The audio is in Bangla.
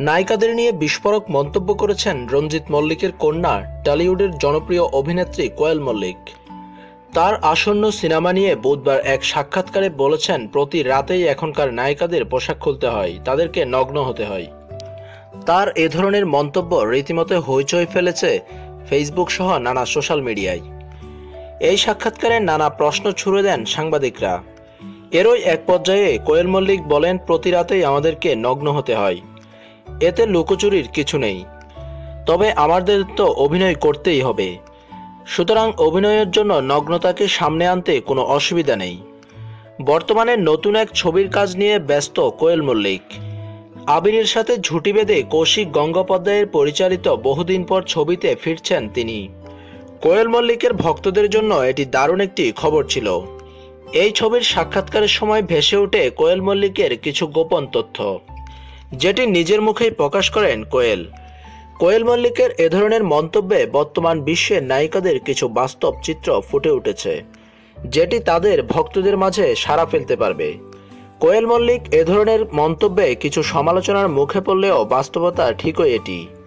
নায়িকাদের নিয়ে বিস্ফোরক মন্তব্য করেছেন রঞ্জিত মল্লিকের কন্যা টলিউডের জনপ্রিয় অভিনেত্রী কোয়েল মল্লিক। তার আসন্ন সিনেমা নিয়ে বুধবার এক সাক্ষাৎকারে বলেছেন, প্রতি রাতেই এখনকার নায়িকাদের পোশাক খুলতে হয়, তাদেরকে নগ্ন হতে হয়। তার এ ধরনের মন্তব্য রীতিমতো হইচই ফেলেছে ফেসবুক সহ নানা সোশ্যাল মিডিয়ায়। এই সাক্ষাৎকারে নানা প্রশ্ন ছুড়ে দেন সাংবাদিকরা। এরই এক পর্যায়ে কোয়েল মল্লিক বলেন, প্রতি রাতেই আমাদেরকে নগ্ন হতে হয়, এতে লুকোচুরির কিছু নেই, তবে আমাদের তো অভিনয় করতেই হবে, সুতরাং অভিনয়ের জন্য নগ্নতাকে সামনে আনতে কোনো অসুবিধা নেই। বর্তমানে নতুন এক ছবির কাজ নিয়ে ব্যস্ত কোয়েল মল্লিক। আবিরের সাথে ঝুটি বেঁধে কৌশিক গঙ্গোপাধ্যায়ের পরিচালিত বহুদিন পর ছবিতে ফিরছেন তিনি। কোয়েল মল্লিকের ভক্তদের জন্য এটি দারুণ একটি খবর ছিল। এই ছবির সাক্ষাৎকারের সময় ভেসে ওঠে কোয়েল মল্লিকের কিছু গোপন তথ্য, যেটি নিজের মুখেই প্রকাশ করেন কোয়েল। কোয়েল মল্লিকের এ ধরনের মন্তব্যে বর্তমান বিশ্বের নায়িকাদের কিছু বাস্তব চিত্র ফুটে উঠেছে, যেটি তাদের ভক্তদের মাঝে সাড়া ফেলতে পারবে। কোয়েল মল্লিক এ ধরনের মন্তব্যে কিছু সমালোচনার মুখে পড়লেও বাস্তবতা ঠিকই এটি।